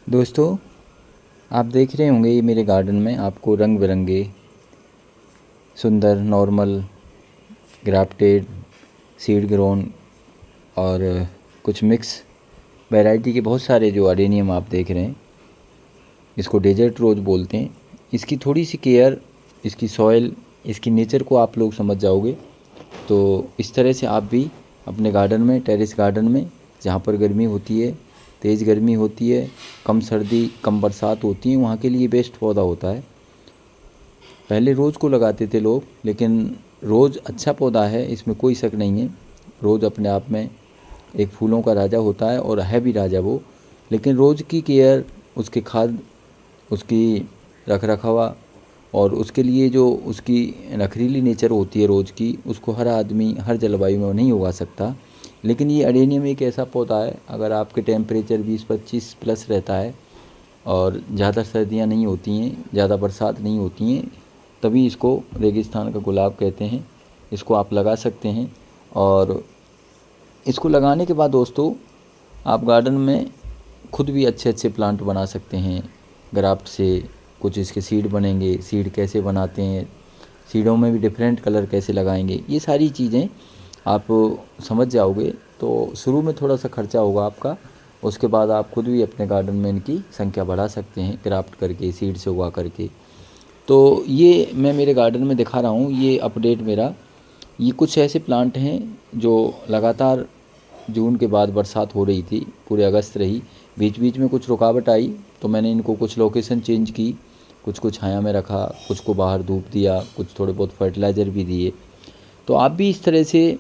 दोस्तों, आप देख रहे होंगे ये मेरे गार्डन में आपको रंग बिरंगे सुंदर नॉर्मल ग्राफ्टेड सीड ग्रोन और कुछ मिक्स वैरायटी के बहुत सारे जो अडेनियम आप देख रहे हैं, इसको डेजर्ट रोज़ बोलते हैं। इसकी थोड़ी सी केयर, इसकी सॉइल, इसकी नेचर को आप लोग समझ जाओगे तो इस तरह से आप भी अपने गार्डन में, टेरेस गार्डन में, जहाँ पर गर्मी होती है, तेज़ गर्मी होती है, कम सर्दी कम बरसात होती है, वहाँ के लिए बेस्ट पौधा होता है। पहले रोज़ को लगाते थे लोग, लेकिन रोज़ अच्छा पौधा है, इसमें कोई शक नहीं है। रोज़ अपने आप में एक फूलों का राजा होता है और है भी राजा वो। लेकिन रोज़ की केयर, उसके खाद, उसकी रख रखाव और उसके लिए जो उसकी नखरीली नेचर होती है रोज़ की, उसको हर आदमी हर जलवायु में नहीं उगा सकता। लेकिन ये अडेनियम एक ऐसा पौधा है, अगर आपके टेम्परेचर 20-25 प्लस रहता है और ज़्यादा सर्दियाँ नहीं होती हैं, ज़्यादा बरसात नहीं होती हैं, तभी इसको रेगिस्तान का गुलाब कहते हैं। इसको आप लगा सकते हैं और इसको लगाने के बाद दोस्तों आप गार्डन में खुद भी अच्छे अच्छे प्लांट बना सकते हैं। ग्राफ्ट से कुछ इसके सीड बनेंगे, सीड कैसे बनाते हैं, सीडों में भी डिफरेंट कलर कैसे लगाएंगे, ये सारी चीज़ें आप समझ जाओगे तो शुरू में थोड़ा सा खर्चा होगा आपका, उसके बाद आप खुद भी अपने गार्डन में इनकी संख्या बढ़ा सकते हैं ग्राफ्ट करके, सीड से उगा करके। तो ये मैं मेरे गार्डन में दिखा रहा हूँ, ये अपडेट मेरा। ये कुछ ऐसे प्लांट हैं जो लगातार जून के बाद बरसात हो रही थी, पूरे अगस्त रही, बीच बीच में कुछ रुकावट आई तो मैंने इनको कुछ लोकेशन चेंज की, कुछ को छाया में रखा, कुछ को बाहर धूप दिया, कुछ थोड़े बहुत फर्टिलाइज़र भी दिए। तो आप भी इस तरह से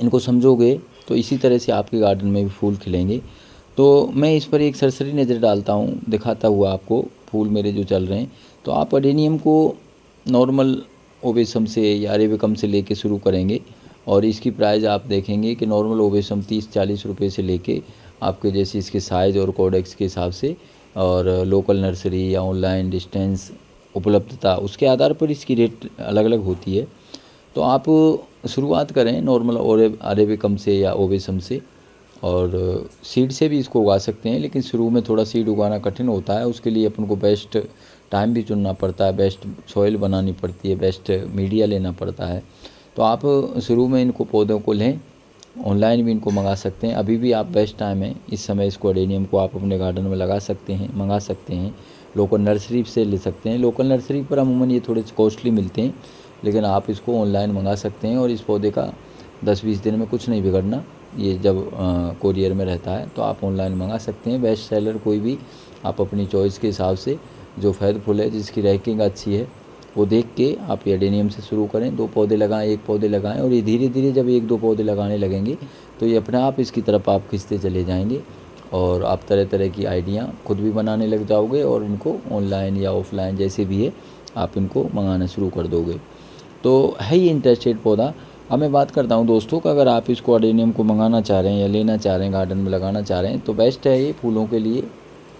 इनको समझोगे तो इसी तरह से आपके गार्डन में भी फूल खिलेंगे। तो मैं इस पर एक सरसरी नज़र डालता हूँ दिखाता हुआ आपको फूल मेरे जो चल रहे हैं। तो आप अडेनियम को नॉर्मल ओवेसम से या अरेबिकम से लेके शुरू करेंगे और इसकी प्राइस आप देखेंगे कि नॉर्मल ओवेसम 30-40 रुपये से लेके आपके जैसे इसके साइज़ और कोडेक्स के हिसाब से और लोकल नर्सरी या ऑनलाइन डिस्टेंस उपलब्धता, उसके आधार पर इसकी रेट अलग अलग होती है। तो आप शुरुआत करें नॉर्मल अरेबिकम से या ओवेसम से, और सीड से भी इसको उगा सकते हैं, लेकिन शुरू में थोड़ा सीड उगाना कठिन होता है। उसके लिए अपन को बेस्ट टाइम भी चुनना पड़ता है, बेस्ट सॉइल बनानी पड़ती है, बेस्ट मीडिया लेना पड़ता है। तो आप शुरू में इनको पौधों को लें, ऑनलाइन भी इनको मंगा सकते हैं, अभी भी आप बेस्ट टाइम है इस समय, इसको अडेनियम को आप अपने गार्डन में लगा सकते हैं, मंगा सकते हैं। लोकल नर्सरी से ले सकते हैं, लोकल नर्सरी पर अमूमन ये थोड़े कॉस्टली मिलते हैं, लेकिन आप इसको ऑनलाइन मंगा सकते हैं। और इस पौधे का 10-20 दिन में कुछ नहीं बिगड़ना, ये जब कोरियर में रहता है तो आप ऑनलाइन मंगा सकते हैं। बेस्ट सेलर कोई भी आप अपनी चॉइस के हिसाब से, जो फैदफुल है, जिसकी रैंकिंग अच्छी है, वो देख के आप एडेनियम से शुरू करें। 2 पौधे लगाएं, 1 पौधे लगाएं, और ये धीरे धीरे जब 1-2 पौधे लगाने लगेंगे तो ये अपने आप इसकी तरफ आप खींचते चले जाएंगे और आप तरह तरह की आइडिया खुद भी बनाने लग जाओगे और इनको ऑनलाइन या ऑफलाइन जैसे भी है आप इनको मंगाना शुरू कर दोगे। तो है ये इंटरेस्टेड पौधा। अब मैं बात करता हूँ दोस्तों का, अगर आप इसको अडेनियम को मंगाना चाह रहे हैं या लेना चाह रहे हैं, गार्डन में लगाना चाह रहे हैं, तो बेस्ट है ये फूलों के लिए,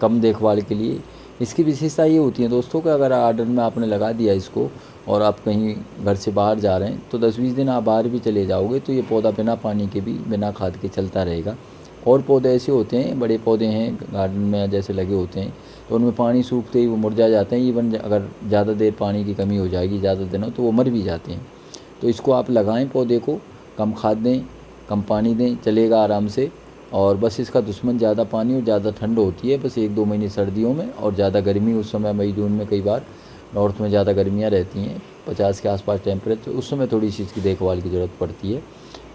कम देखभाल के लिए। इसकी विशेषता ये होती है दोस्तों कि अगर गार्डन में आपने लगा दिया इसको और आप कहीं घर से बाहर जा रहे हैं तो 10-20 दिन आप बाहर भी चले जाओगे तो ये पौधा बिना पानी के भी, बिना खाद के चलता रहेगा। और पौधे ऐसे होते हैं, बड़े पौधे हैं गार्डन में जैसे लगे होते हैं, तो उनमें पानी सूखते ही वो मुरझा जाते हैं। इवन अगर ज़्यादा देर पानी की कमी हो जाएगी, ज़्यादा दिनों, तो वो मर भी जाते हैं। तो इसको आप लगाएं पौधे को, कम खाद दें, कम पानी दें, चलेगा आराम से। और बस इसका दुश्मन ज़्यादा पानी और ज़्यादा ठंड होती है, बस 1-2 महीने सर्दियों में, और ज़्यादा गर्मी उस समय मई जून में, कई बार नॉर्थ में ज़्यादा गर्मियाँ रहती हैं, 50 के आसपास टेम्परेचर, उस समय थोड़ी सी इसकी देखभाल की ज़रूरत पड़ती है।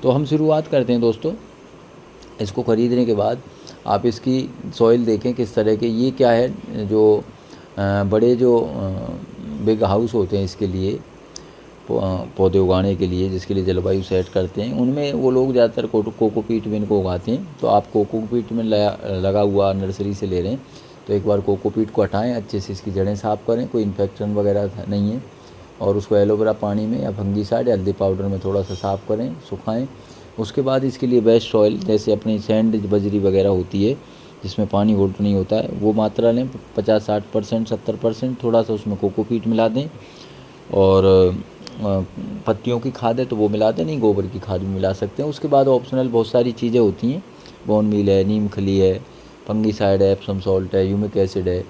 तो हम शुरुआत करते हैं दोस्तों। इसको ख़रीदने के बाद आप इसकी सॉइल देखें किस तरह के, ये क्या है, जो बड़े जो बिग हाउस होते हैं इसके लिए, पौधे उगाने के लिए, जिसके लिए जलवायु सेट करते हैं, उनमें वो लोग ज़्यादातर कोकोपीट में इनको उगाते हैं। तो आप कोकोपीट में लगा हुआ नर्सरी से ले रहे हैं तो एक बार कोकोपीट को हटाएं, अच्छे से इसकी जड़ें साफ़ करें, कोई इन्फेक्शन वगैरह नहीं है, और उसको एलोवेरा पानी में या फंगीसाइड या हल्दी पाउडर में थोड़ा सा साफ़ करें, सुखाएं। उसके बाद इसके लिए बेस्ट सॉइल, जैसे अपनी सैंड बजरी वगैरह होती है जिसमें पानी होल्ड नहीं होता है, वो मात्रा लें, 50-60%, 70%, थोड़ा सा उसमें कोकोपीट मिला दें। और पत्तियों की खाद है तो वो मिला दें, नहीं गोबर की खाद भी मिला सकते हैं। उसके बाद ऑप्शनल बहुत सारी चीज़ें होती हैं, बोन मील है, नीम खली है, फंगीसाइड है, एप्सम सॉल्ट है, ह्यूमिक एसिड है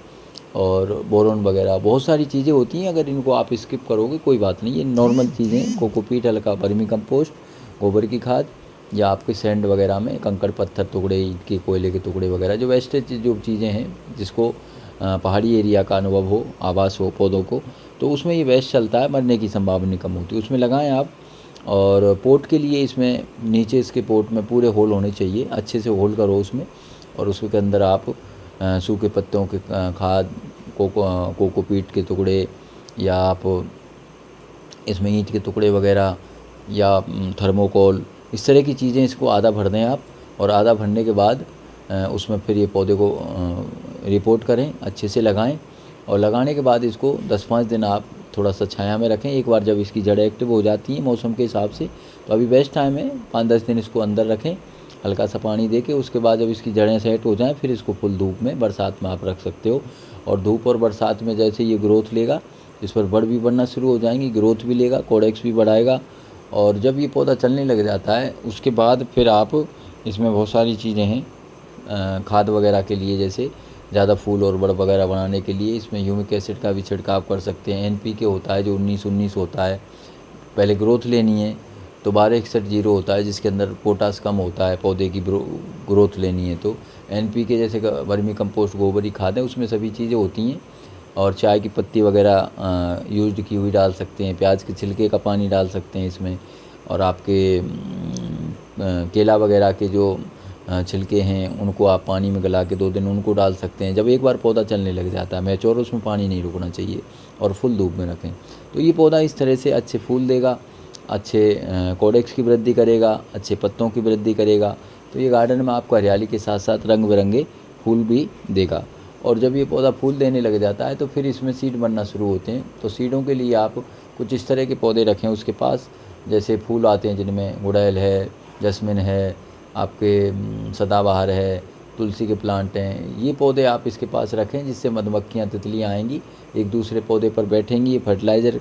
और बोरोन वगैरह बहुत सारी चीज़ें होती हैं। अगर इनको आप स्किप करोगे कोई बात नहीं, ये नॉर्मल चीज़ें, कोकोपीट, हल्का वर्मी कंपोस्ट, गोबर की खाद या आपके सैंड वगैरह में कंकड़ पत्थर टुकड़े, ईंट के, कोयले के टुकड़े वगैरह, जो वेस्टेज जो चीज़ें हैं जिसको पहाड़ी एरिया का अनुभव हो, आवास हो पौधों को, तो उसमें ये वेस्ट चलता है, मरने की संभावना कम होती है, उसमें लगाएं आप। और पोट के लिए इसमें नीचे इसके पोट में पूरे होल होने चाहिए, अच्छे से होल करो उसमें, और उसके अंदर आप सूखे पत्तों के खाद, कोकोपीट के टुकड़े या आप इसमें ईंट के टुकड़े वगैरह या थर्मोकोल, इस तरह की चीज़ें इसको आधा भर दें आप। और आधा भरने के बाद उसमें फिर ये पौधे को रिपोर्ट करें, अच्छे से लगाएं। और लगाने के बाद इसको 10-5 दिन आप थोड़ा सा छाया में रखें। एक बार जब इसकी जड़ें एक्टिव हो जाती हैं मौसम के हिसाब से, तो अभी बेस्ट टाइम है 5-10 दिन इसको अंदर रखें, हल्का सा पानी दे के। उसके बाद जब इसकी जड़ें सेट हो जाएं फिर इसको फुल धूप में, बरसात में आप रख सकते हो। और धूप और बरसात में जैसे ये ग्रोथ लेगा, इस पर बड़ भी बढ़ना शुरू हो जाएंगी, ग्रोथ भी लेगा, कोडेक्स भी बढ़ाएगा। और जब ये पौधा चलने लग जाता है उसके बाद फिर आप इसमें बहुत सारी चीज़ें हैं खाद वगैरह के लिए, जैसे ज़्यादा फूल और बड़ वगैरह बनाने के लिए इसमें ह्यूमिक एसिड का भी छिड़काव कर सकते हैं। NPK होता है जो 19-19 होता है, पहले ग्रोथ लेनी है तो 1261-0 होता है जिसके अंदर पोटास कम होता है, पौधे की ग्रोथ लेनी है तो NPK जैसे वर्मी कंपोस्ट, गोबरी खाद है, उसमें सभी चीज़ें होती हैं। और चाय की पत्ती वगैरह यूज्ड की हुई डाल सकते हैं, प्याज के छिलके का पानी डाल सकते हैं इसमें। और आपके केला वगैरह के जो छिलके हैं उनको आप पानी में गला के 2 दिन उनको डाल सकते हैं। जब एक बार पौधा चलने लग जाता है मैच्योर, उसमें पानी नहीं रुकना चाहिए और फुल धूप में रखें, तो ये पौधा इस तरह से अच्छे फूल देगा, अच्छे कोडेक्स की वृद्धि करेगा, अच्छे पत्तों की वृद्धि करेगा। तो ये गार्डन में आपको हरियाली के साथ साथ रंग बिरंगे फूल भी देगा। और जब ये पौधा फूल देने लग जाता है तो फिर इसमें सीड बनना शुरू होते हैं। तो सीडों के लिए आप कुछ इस तरह के पौधे रखें उसके पास, जैसे फूल आते हैं जिनमें गुड़ैल है, जैस्मिन है, आपके सदाबहार है, तुलसी के प्लांट हैं, ये पौधे आप इसके पास रखें जिससे मधुमक्खियाँ, तितलियाँ आएंगी, एक दूसरे पौधे पर बैठेंगी, ये फर्टिलाइज़र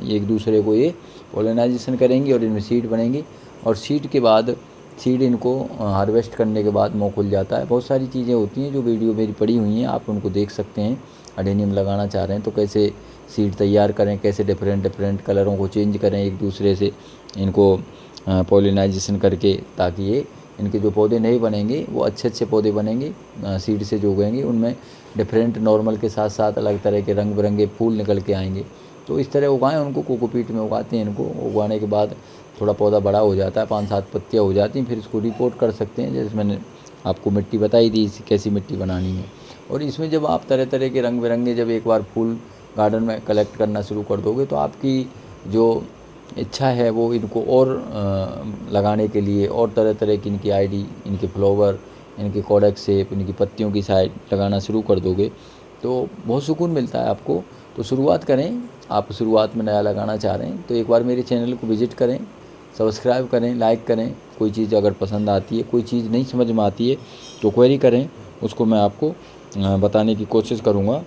एक दूसरे को ये पोलिनाइजेशन करेंगी और इनमें सीड बनेंगी। और सीड के बाद, सीड इनको हार्वेस्ट करने के बाद मुँह खुल जाता है। बहुत सारी चीज़ें होती हैं जो वीडियो मेरी पड़ी हुई हैं, आप उनको देख सकते हैं। अडेनियम लगाना चाह रहे हैं तो कैसे सीड तैयार करें, कैसे डिफरेंट कलरों को चेंज करें एक दूसरे से, इनको पोलिनाइजेशन करके, ताकि ये इनके जो पौधे नहीं बनेंगे वो अच्छे पौधे बनेंगे सीड से जो उगेंगे, उनमें डिफरेंट नॉर्मल के साथ साथ अलग तरह के रंग बिरंगे फूल निकल के आएंगे। तो इस तरह उगाएं उनको, कोकोपीट में उगाते हैं इनको। उगाने के बाद थोड़ा पौधा बड़ा हो जाता है, 5-7 पत्तियाँ हो जाती हैं, फिर इसको रिपोर्ट कर सकते हैं। जैसे मैंने आपको मिट्टी बताई थी, कैसी मिट्टी बनानी है। और इसमें जब आप तरह तरह के रंग बिरंगे जब एक बार फूल गार्डन में कलेक्ट करना शुरू कर दोगे तो आपकी जो इच्छा है वो इनको और लगाने के लिए, और तरह तरह की इनकी आईडी, इनके फ्लावर, इनके कोडेक्स शेप, इनकी पत्तियों की साइड लगाना शुरू कर दोगे तो बहुत सुकून मिलता है आपको। तो शुरुआत करें, आप शुरुआत में नया लगाना चाह रहे हैं तो एक बार मेरे चैनल को विज़िट करें, सब्सक्राइब करें, लाइक करें। कोई चीज़ अगर पसंद आती है, कोई चीज़ नहीं समझ में आती है तो क्वेरी करें, उसको मैं आपको बताने की कोशिश करूँगा।